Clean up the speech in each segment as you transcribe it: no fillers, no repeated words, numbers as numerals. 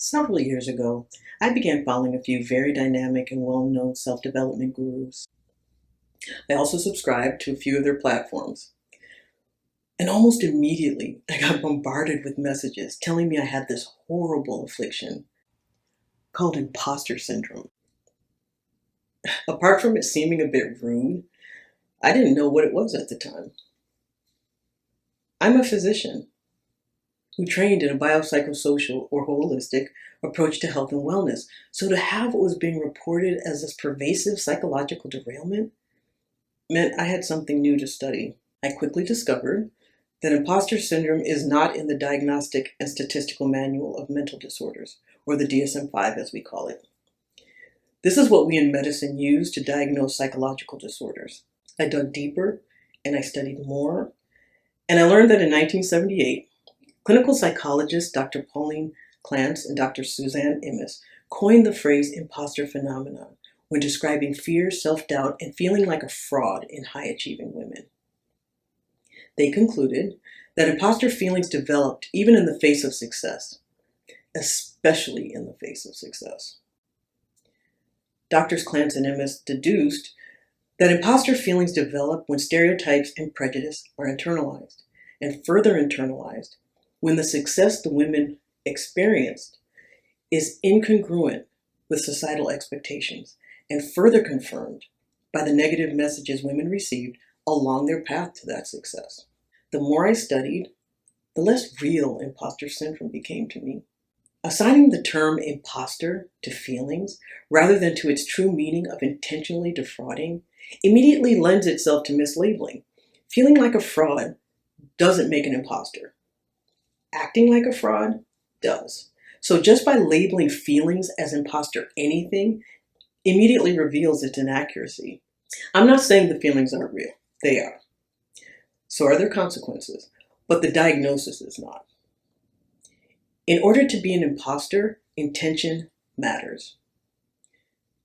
Several years ago, I began following a few very dynamic and well-known self-development gurus. I also subscribed to a few of their platforms. And almost immediately, I got bombarded with messages telling me I had this horrible affliction called imposter syndrome. Apart from it seeming a bit rude, I didn't know what it was at the time. I'm a physician who trained in a biopsychosocial or holistic approach to health and wellness. So to have what was being reported as this pervasive psychological derailment meant I had something new to study. I quickly discovered that imposter syndrome is not in the Diagnostic and Statistical Manual of Mental Disorders, or the DSM-5 as we call it. This is what we in medicine use to diagnose psychological disorders. I dug deeper and I studied more, and I learned that in 1978, clinical psychologists Dr. Pauline Clance and Dr. Suzanne Imes coined the phrase imposter phenomenon when describing fear, self-doubt, and feeling like a fraud in high-achieving women. They concluded that imposter feelings developed even in the face of success, especially in the face of success. Doctors Clance and Imes deduced that imposter feelings develop when stereotypes and prejudice are internalized, and further internalized when the success the women experienced is incongruent with societal expectations, and further confirmed by the negative messages women received along their path to that success. The more I studied, the less real imposter syndrome became to me. Assigning the term imposter to feelings rather than to its true meaning of intentionally defrauding immediately lends itself to mislabeling. Feeling like a fraud doesn't make an imposter. Acting like a fraud does. So just by labeling feelings as imposter anything immediately reveals its inaccuracy. I'm not saying the feelings aren't real. They are. So are their consequences. But the diagnosis is not. In order to be an imposter, intention matters.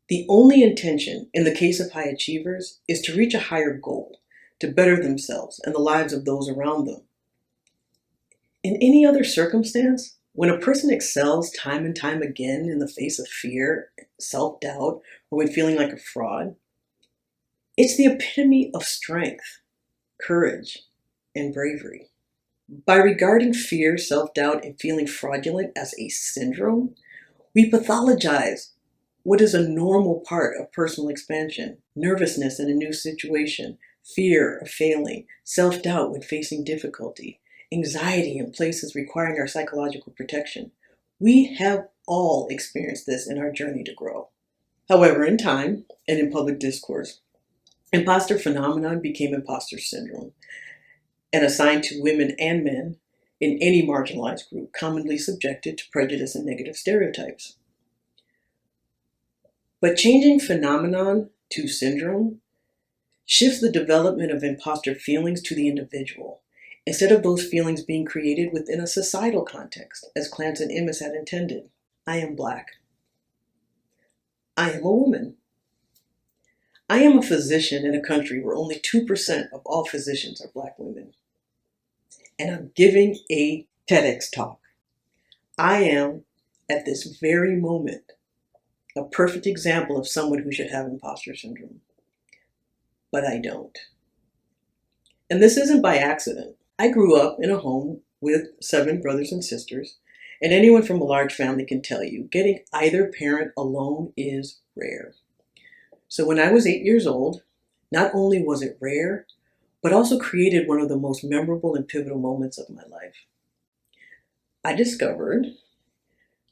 The only intention in the case of high achievers is to reach a higher goal, to better themselves and the lives of those around them. In any other circumstance, when a person excels time and time again in the face of fear, self-doubt, or when feeling like a fraud, it's the epitome of strength, courage, and bravery. By regarding fear, self-doubt, and feeling fraudulent as a syndrome, we pathologize what is a normal part of personal expansion: nervousness in a new situation, fear of failing, self-doubt when facing difficulty, anxiety in places requiring our psychological protection. We have all experienced this in our journey to grow. However, in time and in public discourse, imposter phenomenon became imposter syndrome and assigned to women and men in any marginalized group commonly subjected to prejudice and negative stereotypes. But changing phenomenon to syndrome shifts the development of imposter feelings to the individual, instead of those feelings being created within a societal context, as Clance and Imes had intended. I am Black. I am a woman. I am a physician in a country where only 2% of all physicians are Black women. And I'm giving a TEDx talk. I am, at this very moment, a perfect example of someone who should have imposter syndrome. But I don't. And this isn't by accident. I grew up in a home with 7 brothers and sisters, and anyone from a large family can tell you getting either parent alone is rare. So when I was 8 years old, not only was it rare, but also created one of the most memorable and pivotal moments of my life. I discovered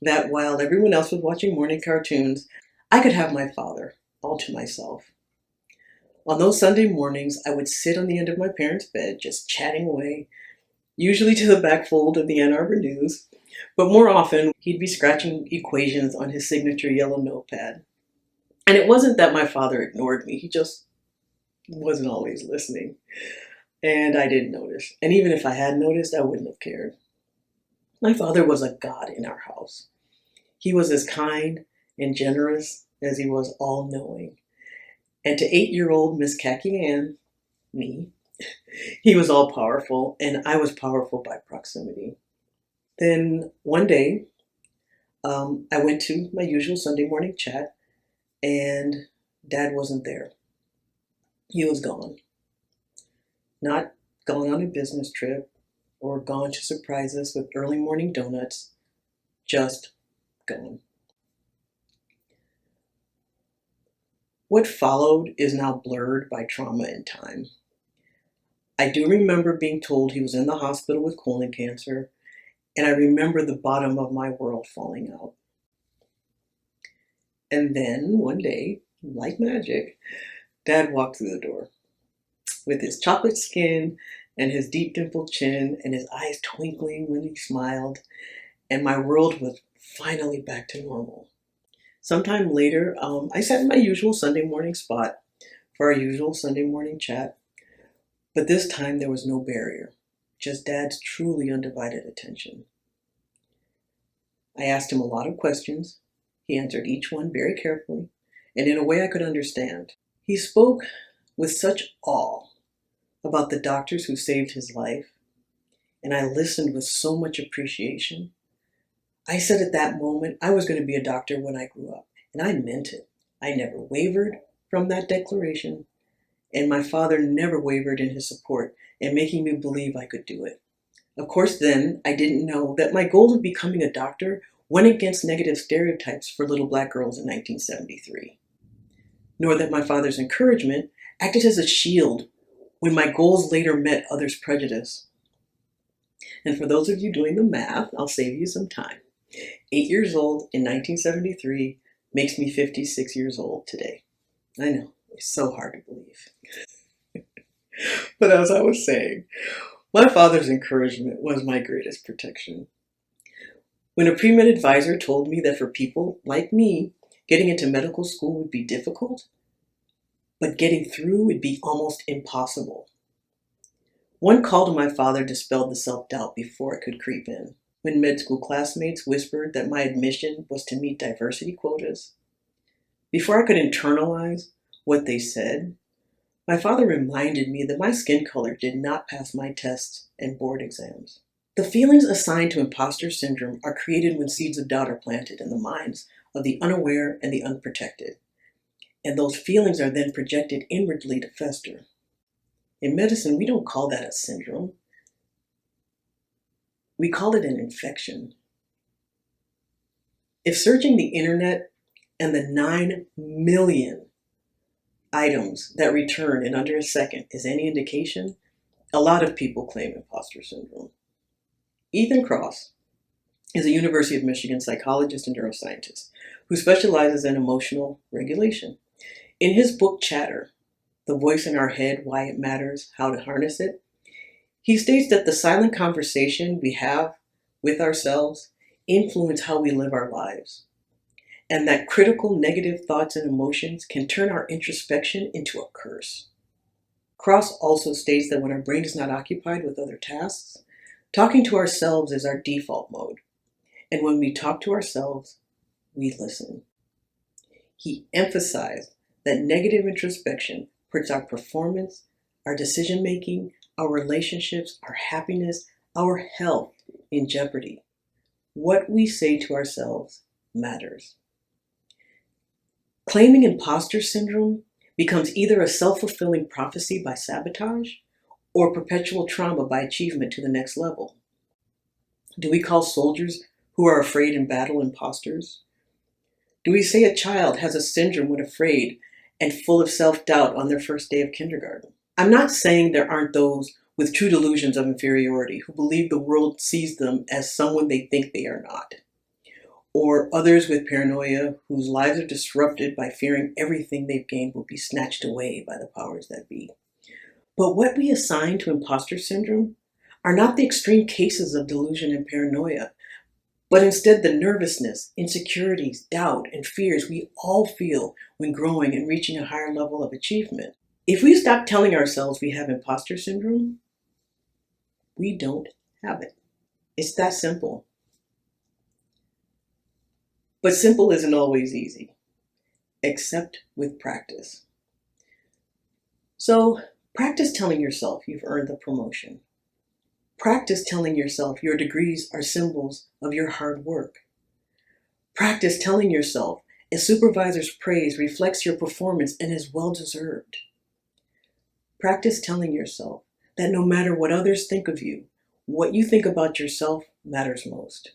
that while everyone else was watching morning cartoons, I could have my father all to myself. On those Sunday mornings, I would sit on the end of my parents' bed, just chatting away, usually to the back fold of the Ann Arbor News, but more often he'd be scratching equations on his signature yellow notepad. And it wasn't that my father ignored me, he just wasn't always listening. And I didn't notice. And even if I had noticed, I wouldn't have cared. My father was a god in our house. He was as kind and generous as he was all-knowing. And to 8-year-old Miss Khaki Ann, me, he was all-powerful, and I was powerful by proximity. Then one day, I went to my usual Sunday morning chat, and Dad wasn't there. He was gone. Not gone on a business trip or gone to surprise us with early morning donuts, just gone. What followed is now blurred by trauma and time. I do remember being told he was in the hospital with colon cancer, and I remember the bottom of my world falling out. And then one day, like magic, Dad walked through the door with his chocolate skin and his deep dimpled chin and his eyes twinkling when he smiled, and my world was finally back to normal. Sometime later, I sat in my usual Sunday morning spot for our usual Sunday morning chat, but this time there was no barrier, just Dad's truly undivided attention. I asked him a lot of questions. He answered each one very carefully and in a way I could understand. He spoke with such awe about the doctors who saved his life, and I listened with so much appreciation. I said at that moment I was going to be a doctor when I grew up, and I meant it. I never wavered from that declaration, and my father never wavered in his support and making me believe I could do it. Of course, then I didn't know that my goal of becoming a doctor went against negative stereotypes for little black girls in 1973, nor that my father's encouragement acted as a shield when my goals later met others' prejudice. And for those of you doing the math, I'll save you some time. 8 years old in 1973 makes me 56 years old today. I know, it's so hard to believe. But as I was saying, my father's encouragement was my greatest protection. When a pre-med advisor told me that for people like me, getting into medical school would be difficult, but getting through would be almost impossible. One call to my father dispelled the self-doubt before it could creep in. When med school classmates whispered that my admission was to meet diversity quotas, before I could internalize what they said, my father reminded me that my skin color did not pass my tests and board exams. The feelings assigned to imposter syndrome are created when seeds of doubt are planted in the minds of the unaware and the unprotected, and those feelings are then projected inwardly to fester. In medicine, we don't call that a syndrome. We call it an infection. If searching the internet and the 9 million items that return in under a second is any indication, a lot of people claim imposter syndrome. Ethan Kross is a University of Michigan psychologist and neuroscientist who specializes in emotional regulation. In his book, Chatter, The Voice in Our Head, Why It Matters, How to Harness It, he states that the silent conversation we have with ourselves influence how we live our lives, and that critical negative thoughts and emotions can turn our introspection into a curse. Kross also states that when our brain is not occupied with other tasks, talking to ourselves is our default mode, and when we talk to ourselves, we listen. He emphasized that negative introspection puts our performance, our decision-making, our relationships, our happiness, our health in jeopardy. What we say to ourselves matters. Claiming imposter syndrome becomes either a self-fulfilling prophecy by sabotage or perpetual trauma by achievement to the next level. Do we call soldiers who are afraid in battle imposters? Do we say a child has a syndrome when afraid and full of self-doubt on their first day of kindergarten? I'm not saying there aren't those with true delusions of inferiority who believe the world sees them as someone they think they are not, or others with paranoia whose lives are disrupted by fearing everything they've gained will be snatched away by the powers that be. But what we assign to imposter syndrome are not the extreme cases of delusion and paranoia, but instead the nervousness, insecurities, doubt, and fears we all feel when growing and reaching a higher level of achievement. If we stop telling ourselves we have imposter syndrome, we don't have it. It's that simple. But simple isn't always easy, except with practice. So practice telling yourself you've earned the promotion. Practice telling yourself your degrees are symbols of your hard work. Practice telling yourself a supervisor's praise reflects your performance and is well deserved. Practice telling yourself that no matter what others think of you, what you think about yourself matters most.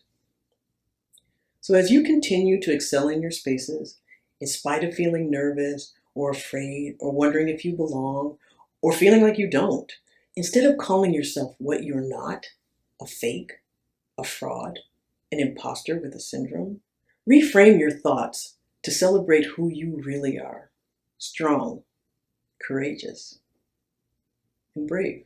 So as you continue to excel in your spaces, in spite of feeling nervous or afraid or wondering if you belong or feeling like you don't, instead of calling yourself what you're not, a fake, a fraud, an imposter with a syndrome, reframe your thoughts to celebrate who you really are: strong, courageous, and brave.